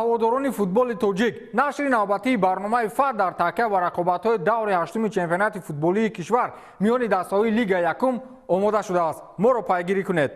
هواداران فوتبال تاجیک نشر نوبتی برنامه فت در تکیه و رقابت‌های دور هشتم چمپیونات فوتبالی کشور میان دسته‌های لیگ یکم آماده شده است. ما را پیگیری کنید.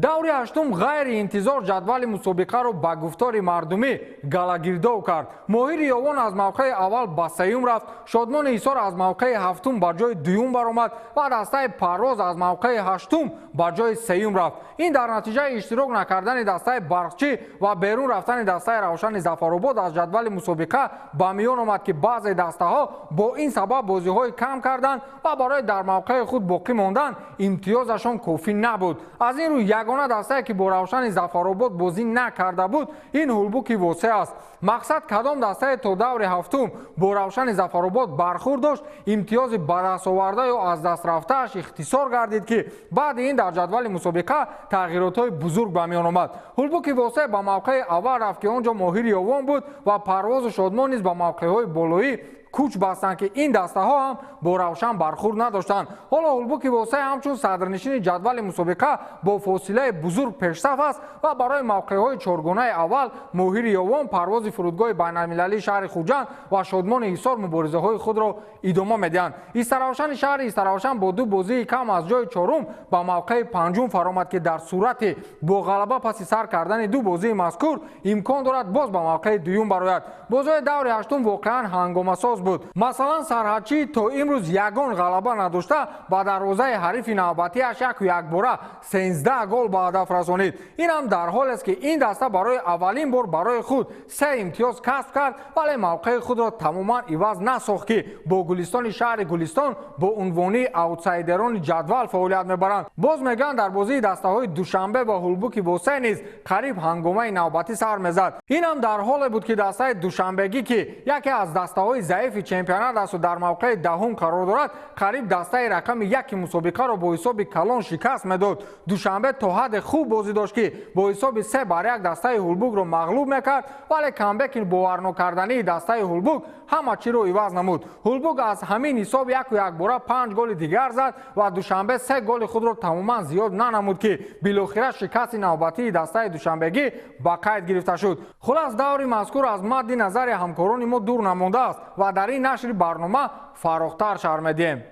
دوری هشتم غیر انتظار جدول مسابقه را به گفتار مردمی گلاگیردو کرد. ماهر یوان از موقع اول به سیوم رفت، شادمان ایسار از موقع هفتم بر جای دوم برآمد و دسته پرواز از موقع هشتم بر جای سیوم رفت. این در نتیجه اشتراک نکردن دسته برقچی و بیرون رفتن دسته روشن ظفرآباد از جدول مسابقه به میان آمد که بعضی دسته ها با این سبب بازی های کم کردند و برای در موقع خود باقی ماندن امتیازشان کافی نبود. از این روی یگانه دسته که با روشن ظفرآباد بازی نکرده بود این هولبوکی واسه است. مقصد کدام دسته تا دور هفتم با روشن ظفرآباد برخورد داشت امتیاز به دست آورده یا از دست رفته‌اش اختصار گردید که بعد این در جدول مسابقه تغییرات‌های بزرگ به میان آمد. هولبوکی واسه به موقع اول رفت که آنجا ماهر یوان بود و پرواز شادمان نیز به موقع‌های بالایی کوچ بستند که این دسته ها هم با روشن برخورد نداشتند. حالا هولبوکی واسه همچون صدرنشین جدول مسابقه با فاصله بزرگ پیشرفت است و برای موقع‌های چهارگانه اول ماهر یوان پرواز فرودگاه بین‌المللی شهر خوجند و شادمان ایسار مبارزه‌های خود را ادامه می‌دهند. ایستراوشن شهر ایستراوشن با دو بازی کم از جای چهارم با موقع پنجم فرآمد که در صورت با غلبه پس سر کردن دو بازی مذکور امکان دارد باز به موقع دوم برآید. بازی دور هشتم واقعا هنگامه‌ساز بود. مثلا سرحدچی تا امروز یگان غلبه نداشته با دروازه حریف نوبتی‌اش یک باره 13 گل به هدف رسانید. این هم در حالی است که این دسته برای اولین بار برای خود 3 امتیاز کسب کرد ولی موقع خود را تماما عوض نساخت که با گلستان شهر گلستان با عنوان اوتسایدران جدول فعالیت میبرند. باز میگن در بازی دسته‌های دوشنبه با هولبوکی واسه نیز قریب هنگامه نوبتی سر میزد. این هم در حالی بود که دسته دوشنبگی که یکی از دسته‌های ضعیف چمپیونات است و در موقع دهم قرار دارد قریب دسته رقم یک مسابقه را با حساب کلان شکست میداد. دوشنبه تا حد خوب بازی داشت که با حساب 3-1 دسته هولبوک را مغلوب میکرد ولی کامبک باور نکردنی دسته هولبوک همه چی را عوض نمود. هولبوک از همین حساب یک باره 5 گل دیگر زد و دوشنبه 3 گل خود را تماما زیاد ننمود که بالاخره شکست نوبتی دسته دوشنبگی با قید گرفته شد. خلاص دوری مذکور از مد نظر همکاران ما دور نمانده است و در این نشر برنامه فراختر شرح میدیم.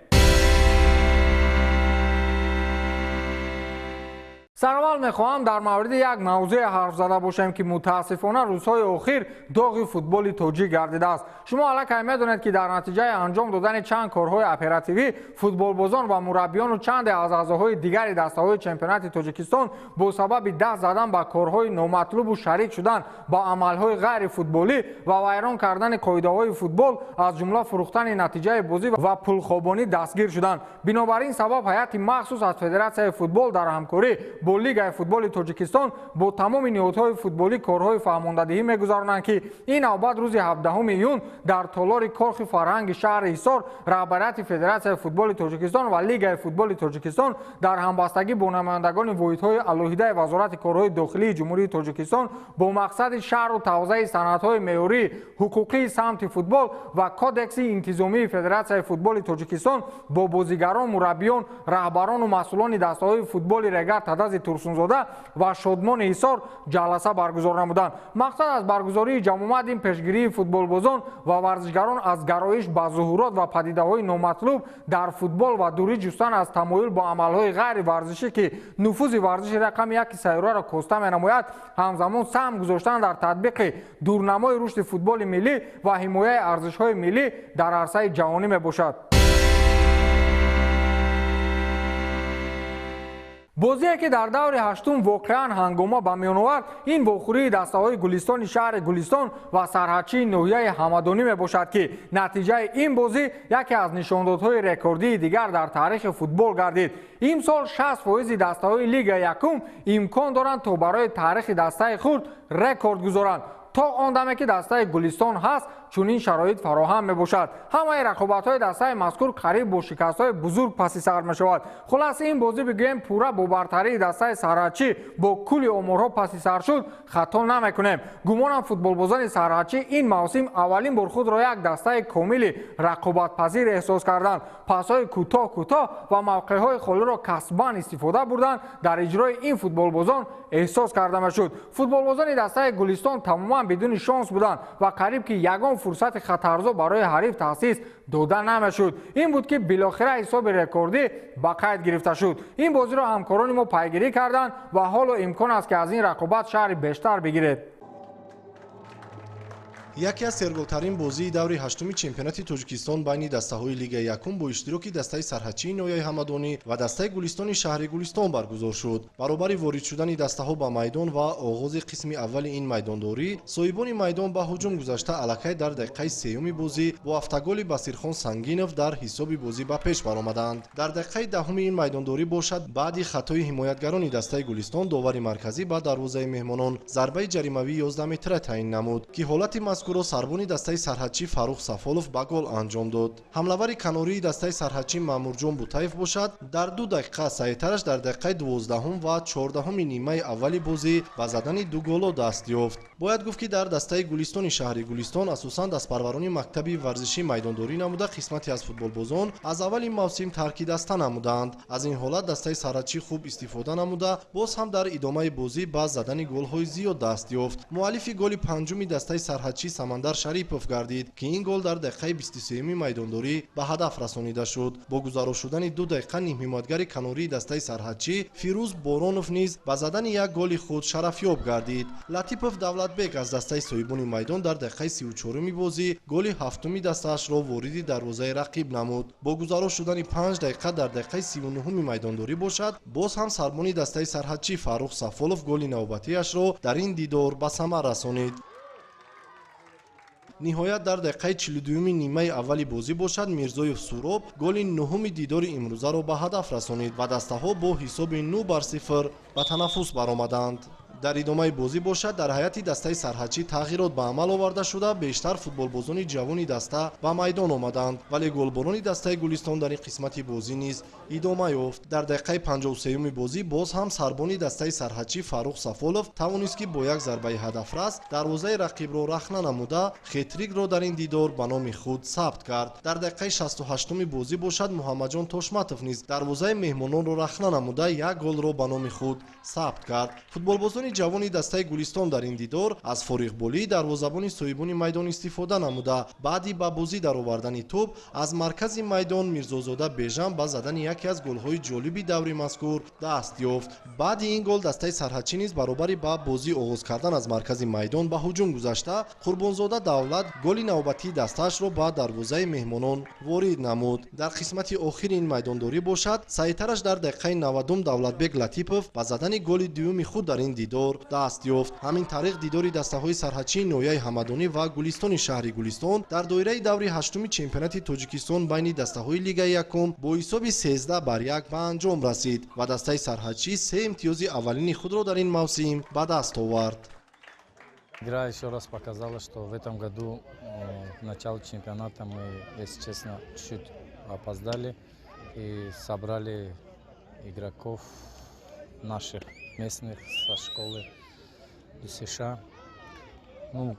سرول میخواهم در مورد یک موضوع حرف زده باشم که متاسفانه روزهای اخیر داغ فوتبال تاجیک گردیده است. شما الکی میدونید که در نتیجه انجام دادن چند کارهای اپراتیوی فوتبالبازان و مربیان و چند از اعضاهای دیگر دسته‌های چمپیونات تاجیکستان با سبب دست زدن به کارهای نامطلوب و شریک شدن با عملهای غیر فوتبالی و ویران کردن قاعده‌های فوتبال از جمله فروختن نتیجه بازی و پولخوابانی دستگیر شدند. بنابراین سبب هیئت مخصوص از فدراسیون فوتبال در همکاری با لیگ فوتبال تاجیکستان با تمام نهادهای فوتبالی کارهای فرماندهی می‌گذرانند که این نوبت روز 17 ایون در تالار کاخ فرهنگ شهر ایسار رهبریت فدراسیون فوتبال تاجیکستان و لیگ فوتبال تاجیکستان در همبستگی با نمایندگان واحدهای علیحده وزارت کارهای داخلی جمهوری تاجیکستان با مقصد شهر و توزیع سندهای معیاری حقوقی سمت فوتبال و کودکس انتظامی فدراسیون فوتبال تاجیکستان با بازیگران، مربیان، رهبران و مسئولان دسته‌های فوتبال رگات تدز ترسونزاده و شادمان ایسار جلسه برگزار نمودند. مقصد از برگزاری جمع این پیشگیری فوتبالبازان و ورزشگران از گرایش به ظهورات و پدیده‌های نامطلوب در فوتبال و دوری جستن از تمایل با عملهای غیر ورزشی که نفوذ ورزش رقم یک سیاره را کاسته می‌نماید همزمان سهم گذاشتن در تطبیق دورنمای رشد فوتبال ملی و حمایت ارزش‌های ملی در عرصه جهانی میباشد. بازی که در دور هشتم واقعا هنگامه به میان آورد این واخوری دسته‌های گلستان شهر گلستان و سرحدچی ناحیه همدانی میباشد که نتیجه این بازی یکی از نشاندادهای رکوردی دیگر در تاریخ فوتبال گردید. این سال 60% دسته‌های لیگ یکم امکان دارند تا برای تاریخ دسته خود رکورد گذارند. تا آن دمه که دسته گلستان هست چنین شرایط فراهم میباشد. همه رقابت‌های دسته مذکور قریب با شکست‌های بزرگ پس سر میشود. خلاص این بازی بگوییم پورا با برتری دسته سرحدچی با کل امورها پس سر شد خطا نمیکنیم. گمانم فوتبالبازان سرحدچی این موسم اولین بار خود را یک دسته کامل رقابت پذیر احساس کردند. پاس‌های کوتاه و موقع‌های خالی را کسباً استفاده بردند در اجرای این فوتبالبازان احساس کرده میشد. فوتبالبازان دسته گلستان تماما بدون شانس بودند و قریب که یگان فرصت خطرزا برای حریف تأسیس داده نمیشد. این بود که بالاخره حساب رکوردی به قید گرفته شد. این بازی را همکاران ما پیگیری کردند و حالا امکان است که از این رقابت شهر بیشتر بگیرد. یکی از سرگلترین بازی دوری هشتم چمپیونات تاجیکستان بین دسته‌های لیگ یکم با اشتراک دسته سرحدچی نویای حمدانی و دسته گلستان شهر گلستان برگزار شد. برابر وارد شدن دسته‌ها به میدان و آغاز قسم اول این میدانداری، صاحبان میدان به هجوم گذاشته الکی در دقیقه سوم بازی با افتگال بصیرخان سنگینов در حساب بازی به پیش برآمدند. در دقیقه دهم این میدانداری باشد بعد خطای حمایتگران دسته گلستان داور مرکزی به دروازه مهمانان ضربه جریمه‌ای 11 متره تعیین نمود که حالت رو سربانی دسته سرحدچی فاروق صفالов با گل انجام داد. حمله‌ور کناری دسته سرحدچی مامورجان بوتاєв باشد در 2 دقیقه سعی‌ترش در دقیقه 12 و 14 نیمه اولی بازی با زدن 2 گل دست یافت. باید گفت که در دسته گلستان شهر گلستان اساساً دستپروران مکتبی ورزشی میدانداری نموده قسمتی از فوتبالبازان از اول این موسم ترک دسته نمودند. از این حالت دسته سرحدچی خوب استفاده نموده باز هم در ادامه بازی با زدن گل‌های زیاد دست یافت. مؤلف گل پنجم دسته سرحدچی سمندر شریپов گردید که این گل در دقیقه 23 میدانداری به هدف رسانیده شد. با گزارش شدن 2 دقیقه نیم حمایتگر کناری دسته سرحدچی فیروز بورونов نیز با زدن یک گل خود شرفیاب گردید. لطیفов دولتبек از دسته صاحبان میدان در دقیقه 34 بازی گل هفتم دسته‌اش را وارد دروازه رقیب نمود. با گزارش شدن 5 دقیقه در دقیقه 39 میدانداری باشد باز هم سربانی دسته سرحدچی فاروق صفالov گل نوبتیش را در این دیدار به ثمر رسانید. نهایت در دقیقه 42 نیمه اولی بازی باشد میرزایف سوراب گل نهم دیدار امروزه را به هدف رسانید و دسته‌ها با حساب 9-0 به تنفس برآمدند. در ادامه بازی باشد در هیئت دسته سرحدچی تغییرات به عمل آورده شده بیشتر فوتبالبازان جوانی دسته به میدان آمدند ولی گلباران دسته گلستان در این قسمت بازی نیز ادامه یافت. در دقیقه 53 بازی باز هم سربانی دسته سرحدچی فاروق صفالov توانست که با یک ضربه هدفرس دروازه رقیب را رخنه نموده خطریک را در این دیدار به نام خود ثبت کرد. در دقیقه 68 بازی باشد محمدجان تاشمتov نیز دروازه مهمانان را رخنه نموده یک گل را به نام خود ثبت کرد. فوتبالبازان جوانی دسته گلستان در این دیدار از فارغبالی دروازه‌بان صاحبان میدان استفاده نموده بعدی به بازی درآوردن توپ از مرکز میدان میرزازاده بیژن با زدن یکی از گل‌های جالبی دوری مذکور دست یافت. بعد این گل دسته سرحدچی نیز برابر با بازی آغاز کردن از مرکز میدان به هجوم گذاشته قربانزاده دولت گل نوبتی دستش را به دروازه مهمانان وارد نمود. در قسمت آخر این میدانداری باشد سعی‌ترش در دقیقه 90 دولتبek لطیفov با زدن گل دوم خود در این دیدار دست یافت. همین طریق دیداری دسته‌های سرحدچی نویای حمدانی و گلستان شهر گلستان در دایره دوری هشتم چمپیونات تاجیکستان بین دسته‌های لیگ یکم با حساب 13-1 به انجام رسید و دسته سرحدچی 3 امتیاز اولین خود را در این موسم به دست آورد. Игра еще раз показала, что в этом году в начале чемпионата мы, если честно, чуть опоздали и собрали игроков наших местных со школы ДСШ. Ну,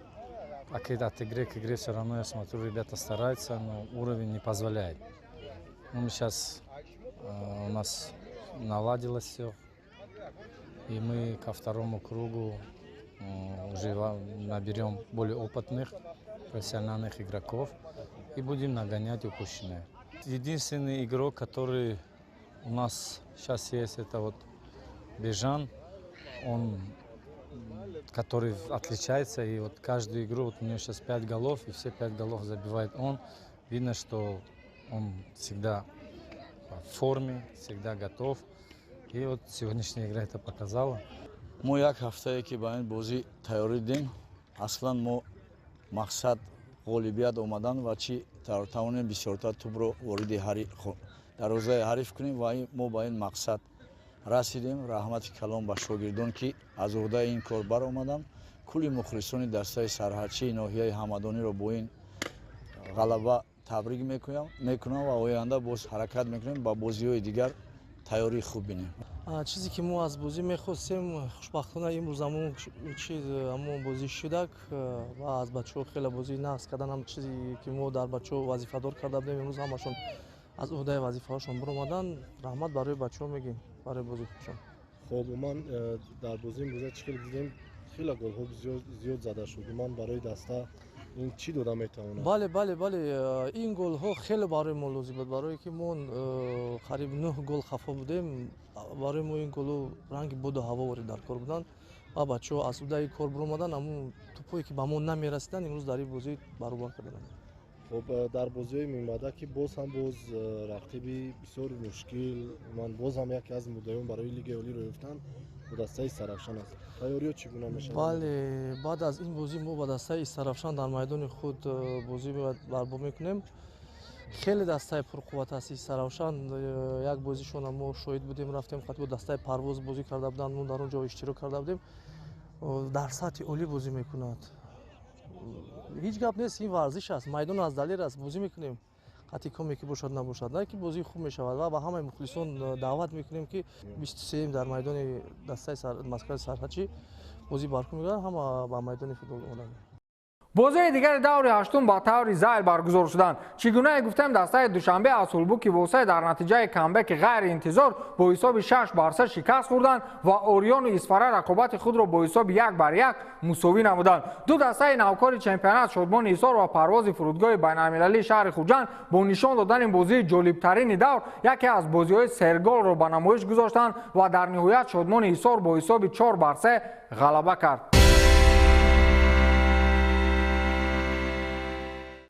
от игры к игре все равно я смотрю, ребята стараются, но уровень не позволяет. Ну, сейчас у нас наладилось все, и мы ко второму кругу уже наберем более опытных, профессиональных игроков и будем нагонять упущенное. Единственный игрок, который у нас сейчас есть, это вот Бежан, он, который отличается, и вот каждую игру, вот у него сейчас 5 голов, и все 5 голов забивает он. Видно, что он всегда в форме, всегда готов. И вот сегодняшняя игра это показала. мо як ҳафтае ки ба ин бозӣ тайёрӣ дидем аслан мо мақсад ғолибият омадан ва чӣ тавонем бисёртар тӯбро вориди дарвозаи ҳариф кунем ва мо ба ин мақсад расидем. раҳмати калом ба шогирдон ки аз уҳдаи ин кор баромаданд кулли мухлисони дастаи сарҳадчии ноҳияи ҳамадониро бо ин ғалаба табрик мекунам ва оянда боз ҳаракат мекунем ба бозиҳои дигар тайёрии хуб бинем. چیزی که ما از بازی میخواستیم خوشبختانه امروز همون بازی شدک و از بچه‌ها خیلی بازی نقص کردن. هم چیزی که ما در بچه‌ها وظیفه دار کرده بودیم امروز همشون از عهده وظیفه هاشون برآمدن. رحمت برای بچه‌ها میگیم برای بازی خوشم. خب من در بازی امروز چیکار دیدیم خیلی گل ها زیاد زده شد. من برای دسته این چی داده میتونه؟ بله این گل ها خیلی برای ما لازم بود. برای که ما قریب 9 گل خفا بودیم. برای ما این گل رنگ بود و هوا وارد در کار بودن و بچه‌ها از عهده کار برآمدن. همون توپایی که به ما نمیرسیدن امروز در این بازی برابر کردن. خب در بازی میماده که باز رقیبی بسیار مشکل من باز هم یکی از مدعیان برای لیگ عالی رو گرفتن با دسته سرافشان است. تیاری چگونه میشه؟ بله بعد از این بازی ما با دسته سرافشان در میدان خود بازی برپا میکنیم. خیلی دسته پرقوت است سرافشان. یک بازیشون ما شاهد بودیم رفتیم خاطر با دسته پرواز بازی کرده بودن. ما در اونجا اشتراک کرده بودیم. در سطح عالی بازی میکند. هیچ گپ نیست این ورزش است. میدان از دلیر است بازی میکنیم. قطعی کمی که باشد نباشد نه که بازی خوب میشود و با همه مخلصان دعوت میکنیم که 23 در میدان دسته مسکر سرحدچی بازی برپا میکنن همه با میدان فوتبال اومدن. بازی دیگر دور هشتم با طور زایل برگزار شدند. چگونه گفتم دسته دوشنبه از هولبوک واسه در نتیجه کامبک غیر انتظار با حساب 6-3 شکست خوردند و اوریون و اصفهان رقابت خود را با حساب 1-1 مساوی نمودند. دو دسته نوکار چمپیونات شادمان ایثار و پرواز فرودگاه بین‌المللی شهر خوجند با نشان دادن این بازی جالب‌ترین دور یکی از بازی‌های سرگل را به نمایش گذاشتند و در نهایت شادمان ایثار با حساب 4-3 غلبه کرد.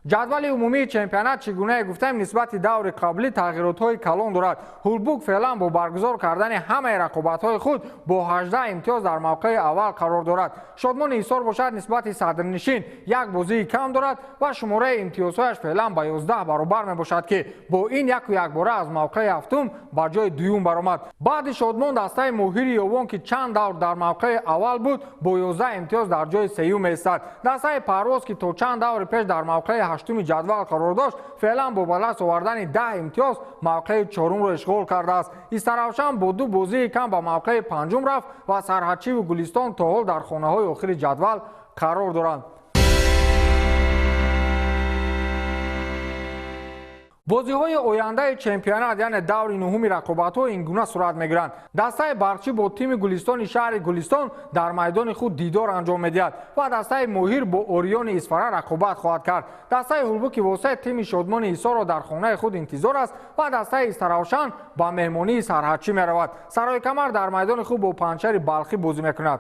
جدول عمومی چمپیونات چگونه گفتم نسبت دور قبلی تغییرات‌های کلان دارد. هولبوک فعلا با برگزار کردن همه رقابت‌های خود با 18 امتیاز در موقع اول قرار دارد. شادمان ایثار باشد نسبت صدرنشین یک بازی کم دارد و شماره امتیازهایش فعلا با 11 برابر میباشد که با این یک باره از موقع هفتم به جای دوم برآمد. بعد شادمان دسته ماهر یوان که چند دور در موقع اول بود با 11 امتیاز در جای سوم ایستاد. دسته پرواز که تا چند دور پیش در موقع هشتم جدول قرار داشت فعلا با بالاتر آوردن 10 امتیاز موقع چهارم را اشغال کرده است. استرافشان با 2 بازی کم به موقع پنجم رفت و سرحدچی و گلستان تا حال در خانه‌های آخر جدول قرار دارند. بازی‌های آینده چمپیونات یعنی دور نهم رقابت‌ها این گونه صورت می‌گیرند. دسته برچی با تیم گلستان شهر گلستان در میدان خود دیدار انجام می‌دهد و دسته ماهر با اوریون اصفهان رقابت خواهد کرد. دسته هولبوک واسه تیم شادمان ایثار را در خانه خود انتظار است و دسته استرافشان با مهمانی سرحدچی می‌رود. سرای کمر در میدان خود با پنچر بلخی بازی می‌کند.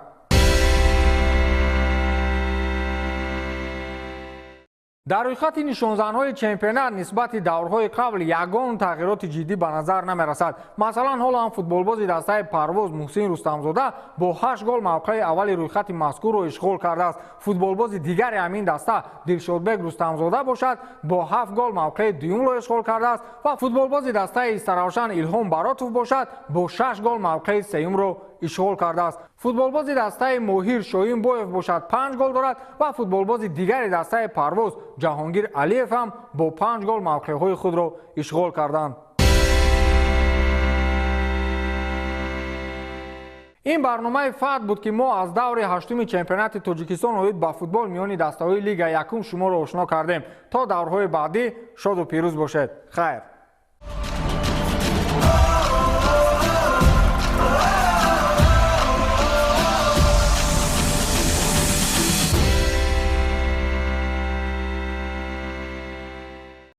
در رویخط نشانزن‌های چمپیونات نسبت دورهای قبل یگان تغییرات جدی به نظر نمی‌رسد. مثلا حالا هم فوتبالباز دسته پرواز محسن رستمزاده با 8 گل موقع اول رویخط مذکور را اشغال کرده است. فوتبالباز دیگر همین دسته دلشادبک رستمزاده باشد با 7 گل موقع دوم را اشغال کرده است و فوتبالباز دسته استرافشان الهام براتوف باشد با 6 گل موقع سوم را اشغال کرده است. فوتبالباز دسته ماهر شاهین بویف باشد 5 گل دارد و فوتبالباز دیگر دسته پرواز جهانگیر علیف هم با 5 گل موقعهای خود را اشغال کردند. این برنامه فقط بود که ما از دور هشتم چمپیونات تاجیکستان اوید با فوتبال میان دسته‌های لیگ یکم شما را آشنا کردیم. تا دورهای بعدی شاد و پیروز باشید. خیر.